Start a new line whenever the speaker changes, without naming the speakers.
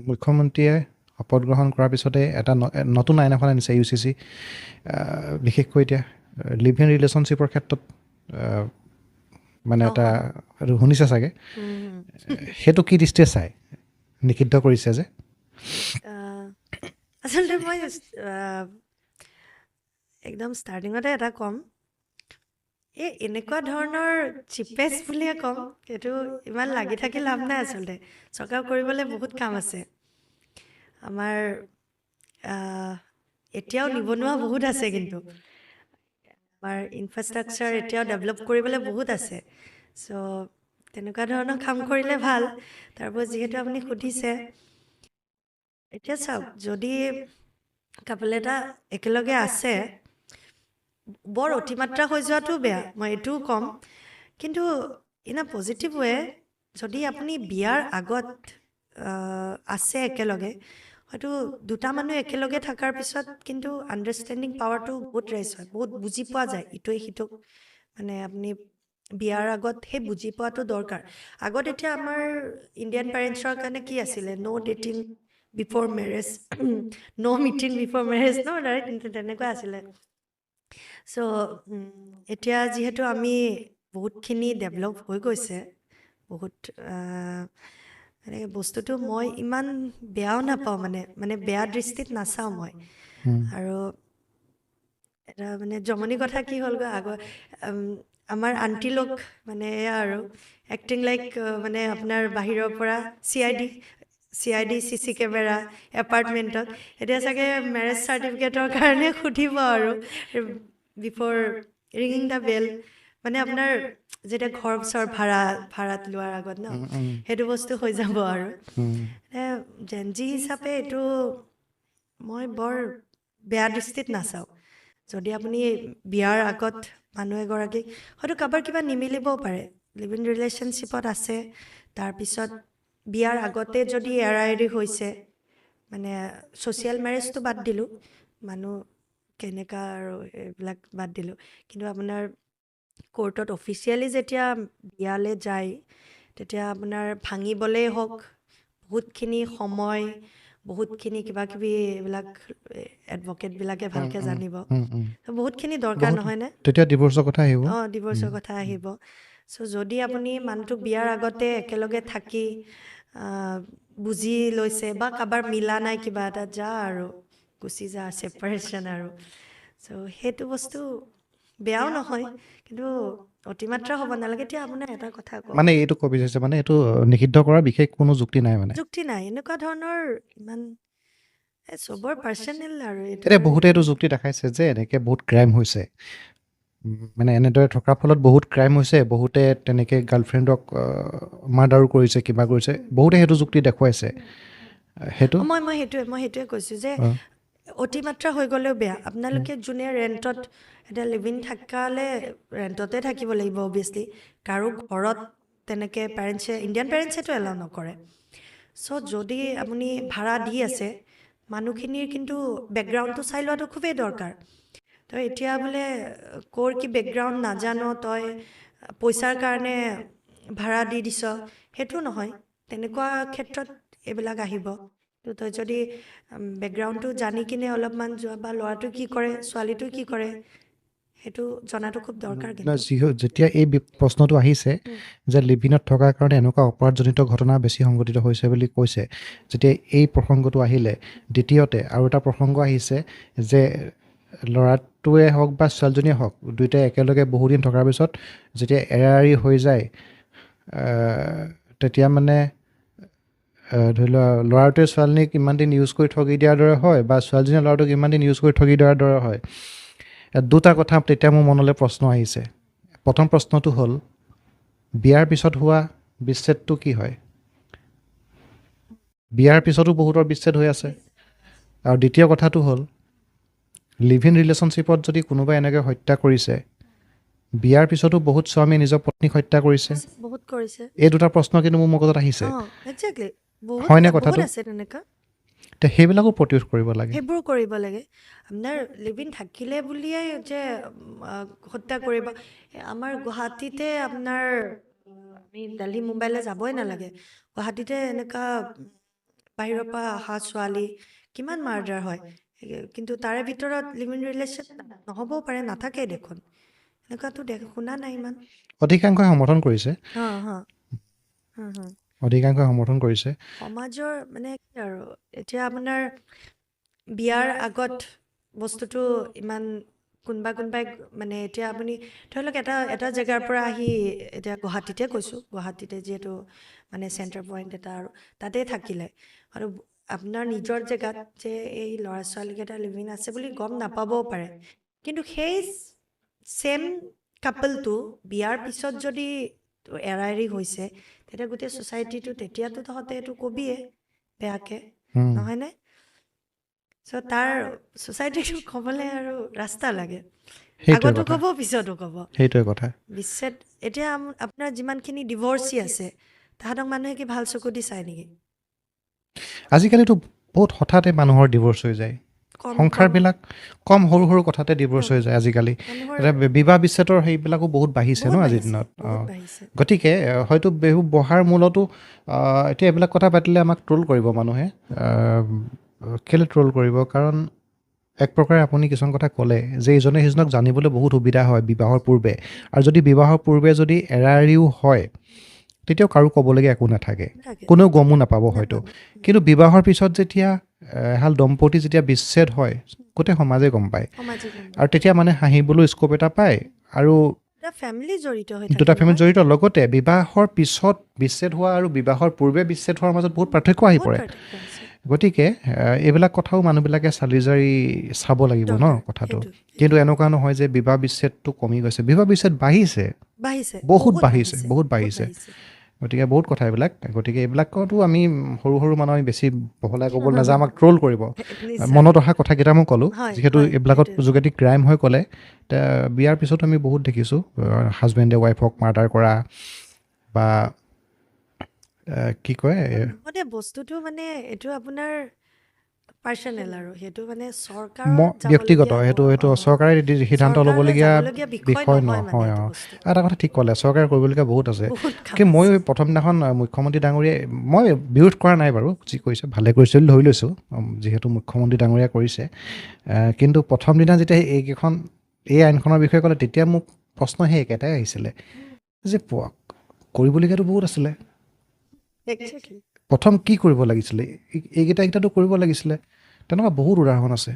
মুখ্যমন্ত্ৰীয়ে শপত গ্ৰহণ কৰাৰ পিছতে এটা নতুন আইন এখন আনিছে UCC বিশেষকৈ এতিয়া লিভ ইন ৰিলেশ্যনশ্বিপৰ ক্ষেত্ৰত মানে এটা শুনিছে চাগে সেইটো কি দৃষ্টিয়ে চাই নিষিদ্ধ কৰিছে যে
আচলতে মই একদম ষ্টাৰ্টিঙতে এটা ক'ম এনেকুৱা ধৰণৰ চিপেষ্ট বুলিয়ে ক'ম সেইটো ইমান লাগি থাকি লাভ নাই আচলতে চৰকাৰ কৰিবলৈ বহুত কাম আছে আমাৰ এতিয়াও নিবনুৱা বহুত আছে কিন্তু আমাৰ ইনফ্ৰাষ্ট্ৰাকচাৰ এতিয়াও ডেভেলপ কৰিবলৈ বহুত আছে চ' তেনেকুৱা ধৰণৰ কাম কৰিলে ভাল তাৰপৰা যিহেতু আপুনি সুধিছে এতিয়া চাওক যদি কাপল এটা একেলগে আছে বৰ অতিমাত্ৰা হৈ যোৱাটো বেয়া মই এইটোও ক'ম কিন্তু ইন আ পজিটিভ ৱে যদি আপুনি বিয়াৰ আগত আছে একেলগে হয়তো দুটা মানুহ একেলগে থকাৰ পিছত কিন্তু আণ্ডাৰষ্টেণ্ডিং পাৱাৰটো বহুত ৰেইজ হয় বহুত বুজি পোৱা যায় ইটোৱে সিটোক মানে আপুনি বিয়াৰ আগত সেই বুজি পোৱাটো দৰকাৰ আগত এতিয়া আমাৰ ইণ্ডিয়ান পেৰেণ্টছৰ কাৰণে কি আছিলে ন' ডেটিং বিফৰ মেৰেজ ন' মিটিং বিফৰ মেৰেজ ন ৰাইট তেনেকুৱা আছিলে চ' এতিয়া যিহেতু আমি বহুতখিনি ডেভেলপ হৈ গৈছে বহুত এনেকৈ বস্তুটো মই ইমান বেয়াও নাপাওঁ মানে বেয়া দৃষ্টিত নাচাওঁ মই আৰু এটা মানে জমনি কথা কি হ'লগৈ আগৰ আমাৰ আণ্টি লোক মানে এয়া আৰু এক্টিং লাইক মানে আপোনাৰ বাহিৰৰ পৰা CID CC কেমেৰা এপাৰ্টমেণ্টত এতিয়া চাগে মেৰেজ চাৰ্টিফিকেটৰ কাৰণে সুধিব আৰু বিফৰ ৰিঙিং দ্য বেল মানে আপোনাৰ যেতিয়া ঘৰ চৰ ভাড়াত লোৱাৰ আগত ন সেইটো বস্তু হৈ যাব আৰু জেনজি হিচাপে এইটো মই বৰ বেয়া দৃষ্টিত নাচাওঁ যদি আপুনি বিয়াৰ আগত মানুহ এগৰাকীক হয়তো কাৰোবাৰ কিবা নিমিলিবও পাৰে লিভ ইন ৰিলেশ্যনশ্বিপত আছে তাৰপিছত বিয়াৰ আগতে যদি এৰা এৰি হৈছে মানে ছ'চিয়েল মেৰেজটো বাদ দিলোঁ মানুহ কেনেকুৱা আৰু এইবিলাক বাদ দিলোঁ কিন্তু আপোনাৰ কোৰ্টত অফিচিয়েলি যেতিয়া বিয়ালৈ যায় তেতিয়া আপোনাৰ ভাঙিবলেই হওক বহুতখিনি সময় বহুতখিনি কিবা কিবি এইবিলাক এডভকেটবিলাকে ভালকৈ জানিব বহুতখিনি দৰকাৰ নহয়নে
তেতিয়া ডিভোৰ্চৰ কথা আহিব
ডিভোৰ্চৰ কথা আহিব চ' যদি আপুনি মানুহটোক বিয়াৰ আগতে একেলগে থাকি বুজি লৈছে বা কাৰোবাৰ মিলা নাই কিবা এটা যা আৰু গুচি যা ছেপাৰেশ্যন আৰু চ' সেইটো বস্তু বেয়াও নহয় কিন্তু অতিমাত্ৰা হ'ব নালাগে এতিয়া আপোনাৰ এটা কথা কওঁ
মানে এইটো ক'ব বিচাৰিছে মানে এইটো নিষিদ্ধ কৰাৰ বিশেষ কোনো যুক্তি নাই মানে
যুক্তি নাই এনেকুৱা ধৰণৰ ইমান চবৰ পাৰ্চনেল আৰু
এতিয়া বহুতে এইটো যুক্তি দেখাইছে যে এনেকৈ বহুত ক্ৰাইম হৈছে মানে এনেদৰে থকাৰ ফলত বহুত ক্ৰাইম হৈছে বহুতে তেনেকৈ গাৰ্লফ্ৰেণ্ডক মাৰ্ডাৰো কৰিছে কিবা কৰিছে বহুতে সেইটো যুক্তি দেখুৱাইছে সেইটো
মই সেইটোৱে কৈছোঁ যে অতিমাত্ৰা হৈ গ'লেও বেয়া আপোনালোকে যোনে ৰেণ্টত এতিয়া লিভ ইন থাকালে ৰেণ্টতে থাকিব লাগিব অভিয়াছলি কাৰো ঘৰত তেনেকৈ ইণ্ডিয়ান পেৰেণ্টছেতো এলাউ নকৰে চ' যদি আপুনি ভাড়া দি আছে মানুহখিনিৰ কিন্তু বেকগ্ৰাউণ্ডটো চাই লোৱাটো খুবেই দৰকাৰ তই এতিয়া বোলে ক'ৰ কি বেকগ্ৰাউণ্ড নাজান তই পইচাৰ কাৰণে ভাড়া দি দিছ সেইটো নহয় তেনেকুৱা ক্ষেত্ৰত এইবিলাক আহিব তই যদি বেকগ্ৰাউণ্ডটো জানি কিনে অলপমান যোৱা বা ল'ৰাটো কি কৰে ছোৱালীটো কি কৰে সেইটো জনাটো খুব দৰকাৰ কিন্তু
যেতিয়া এই প্ৰশ্নটো আহিছে যে লিভিনত থকাৰ কাৰণে এনেকুৱা অপৰাধজনিত ঘটনা বেছি সংঘটিত হৈছে বুলি কৈছে যেতিয়া এই প্ৰসংগটো আহিলে দ্বিতীয়তে আৰু এটা প্ৰসংগ আহিছে যে ল'ৰাটোৱে হওক বা ছোৱালীজনীয়ে হওক দুয়োটাই একেলগে বহুদিন থকাৰ পিছত যেতিয়া এৰা এৰি হৈ যায় তেতিয়া মানে ধৰি লোৱা ল'ৰাটোৱে ছোৱালীজনীক ইমান দিন ইউজ কৰি ঠগি দিয়াৰ দৰে হয় বা ছোৱালীজনীয়ে ল'ৰাটোক ইমান দিন ইউজ কৰি ঠগি দিয়াৰ দৰে হয় দুটা কথা তেতিয়া মোৰ মনলৈ প্ৰশ্ন আহিছে প্ৰথম প্ৰশ্নটো হ'ল বিয়াৰ পিছত হোৱা বিচ্ছেদটো কি হয় বিয়াৰ পিছতো বহুতৰ বিচ্ছেদ হৈ আছে আৰু দ্বিতীয় কথাটো হ'ল লিভ ইন ৰিলেশ্যনশ্বিপত যদি কোনোবাই এনেকৈ হত্যা কৰিছে বিয়াৰ পিছতো বহুত স্বামীয়ে নিজৰ পত্নীক হত্যা কৰিছে
বহুত কৰিছে
এই দুটা প্ৰশ্ন কিন্তু মোৰ মগজত আহিছে
একজেক্টলি
হয়নে কথাটো
আছে তেনেকুৱা
সেইবিলাকো প্ৰতিৰোধ কৰিব লাগে
সেইবোৰ কৰিব লাগে আপোনাৰ লিভ ইন থাকিলে বুলিয়ে যে হত্যা কৰিব আমাৰ গুৱাহাটীতে আপোনাৰ আমি দিল্লী মুম্বাইলৈ যাবই নালাগে গুৱাহাটীতে এনেকুৱা বাহিৰৰ পৰা অহা ছোৱালী কিমান মাৰ্ডাৰ হয় কিন্তু তাৰে ভিতৰত লিভ ইন ৰিলেশ্যন নহ'বও পাৰে নাথাকেই দেখোন এনেকুৱাতো শুনা নাই ইমান
অধিকাংশই সমৰ্থন কৰিছে
হা হা হা হা
অধিকাংশই সমৰ্থন কৰিছে
সমাজৰ মানে কি আৰু এতিয়া আপোনাৰ বিয়াৰ আগত বস্তুটো ইমান কোনোবাই মানে এতিয়া আপুনি ধৰি লওক এটা জেগাৰ পৰা আহি এতিয়া গুৱাহাটীতে কৈছোঁ গুৱাহাটীতে যিহেতু মানে চেণ্টাৰ পইণ্ট এটা আৰু তাতে থাকিলে আৰু আপোনাৰ নিজৰ জেগাত যে এই ল'ৰা ছোৱালীকেইটা লিভিং আছে বুলি গম নাপাবও পাৰে কিন্তু সেই ছেম কাপলটো বিয়াৰ পিছত যদি এৰা এৰি হৈছে তেতিয়া গোটেই ছ'চাইটিটো তেতিয়াতো তহঁতে এইটো কবিয়ে বেয়াকে নহয়নে চ' তাৰ ছ'চাইটিটো ক'বলৈ আৰু ৰাস্তা লাগে
সেইটোৱে
আগতো
কথা
ক'ব পিছতো ক'ব
সেইটোৱে কথা
বিচ্ছেদ এতিয়া আপোনাৰ যিমানখিনি ডিভৰ্চি আছে তাহাঁতক মানুহে কি ভাল চকু দি চায় নেকি
আজিকালিতো বহুত হঠাতে মানুহৰ ডিভ'ৰ্চ হৈ যায়
কম
সংসাৰবিলাক কম সৰু সৰু কথাতে ডিভ'ৰ্চ হৈ যায় আজিকালি
মানুহৰ
এতিয়া বিবাহ বিচ্ছেদৰ সেইবিলাকো বহুত বাঢ়িছে ন
বহুত
আজিৰ
বাঢ়িছে,
দিনত
বহুত বাঢ়িছে
গতিকে হয়তো বহু বহাৰ মূলতো এতিয়া এইবিলাক কথা পাতিলে আমাক ট্ৰল কৰিব মানুহে কেলৈ ট্ৰল কৰিব কাৰণ এক প্ৰকাৰে আপুনি কিছুমান কথা ক'লে যে ইজনে সিজনক জানিবলৈ বহুত সুবিধা হয় বিবাহৰ পূৰ্বে আৰু যদি বিবাহৰ পূৰ্বে যদি এৰা এৰিও হয় তেতিয়াও কাৰো ক'বলগীয়া একো নাথাকে
থাকে
কোনেও গমো নাপাব হয়তো
নাপাব।
কিন্তু বিবাহৰ পিছত যেতিয়া এহাল দম্পতি যেতিয়া বিচ্ছেদ হয় গোটেই সমাজে গম পায়
সমাজিক
আৰু তেতিয়া মানে হাঁহিবলৈ স্ক'প এটা পায় আৰু
এটা ফেমিলি জড়িত হৈ
দুটা
থাকে
ফেমিলি
নহয়
জড়িত লগতে বিবাহৰ পিছত বিচ্ছেদ হোৱা আৰু বিবাহৰ পূৰ্বে বিচ্ছেদ হোৱাৰ মাজত বহুত পাৰ্থক্য আহি
বহুত
পৰে
পাৰ্থক্য আছে
গতিকে এইবিলাক কথাও মানুহবিলাকে চালি জাৰি চাব লাগিব ন
দৰকাৰ
কথাটো
সেইটো
কিন্তু এনেকুৱা নহয় যে বিবাহ বিচ্ছেদটো কমি গৈছে বিবাহ বিচ্ছেদ বাঢ়িছে
বাঢ়িছে
বহুত বাঢ়িছে বহুত বাঢ়িছে
বাঢ়িছে
গতিকে বহুত কথা এইবিলাক গতিকে এইবিলাকতো আমি সৰু সৰু মানুহ আমি বেছি বহলাই ক'ব নাযাওঁ আমাক ট্ৰল কৰিব
নিশ্চয়
মনত অহা কথাকেইটা মই ক'লোঁ
হয়,
যিহেতু
হয়,
এইবিলাকত
সেইটোৱে।
যোগেদি ক্ৰাইম হৈ ক'লে বিয়াৰ পিছত আমি বহুত দেখিছোঁ হাজবেণ্ডে ৱাইফক মাৰ্ডাৰ কৰা বা কি কয়
লগতে বস্তুটো মানে এইটো আপোনাৰ পাৰ্চনেল আৰু সেইটো মানে
মই
চৰকাৰত
ব্যক্তিগত
যাবলগীয়া
সেইটো চৰকাৰে সিদ্ধান্ত
চৰকাৰলৈ
ল'বলগীয়া
যাবলগীয়া
বিষয়
মানে
নহয়
এইটো
অঁ
বস্তু
এটা কথা ঠিক ক'লে চৰকাৰে কৰিবলগীয়া বহুত আছে
বহুত কাম
কিন্তু ময়ো
আছে।
প্ৰথম দিনাখন মুখ্যমন্ত্ৰী ডাঙৰীয়াই মই বিৰোধ কৰা নাই বাৰু যি কৰিছে ভালে কৰিছে বুলি ধৰি লৈছোঁ যিহেতু মুখ্যমন্ত্ৰী ডাঙৰীয়াই কৰিছে কিন্তু প্ৰথম দিনা যেতিয়া এই আইনখনৰ বিষয়ে ক'লে তেতিয়া মোক প্ৰশ্ন সেই একেটাই আহিছিলে যে কৰিবলগীয়াতো বহুত আছিলে
Exactly.
প্ৰথম কি কৰিব লাগিছিলে এইকেইটাতো কৰিব লাগিছিলে তেনেকুৱা বহুত উদাহৰণ আছে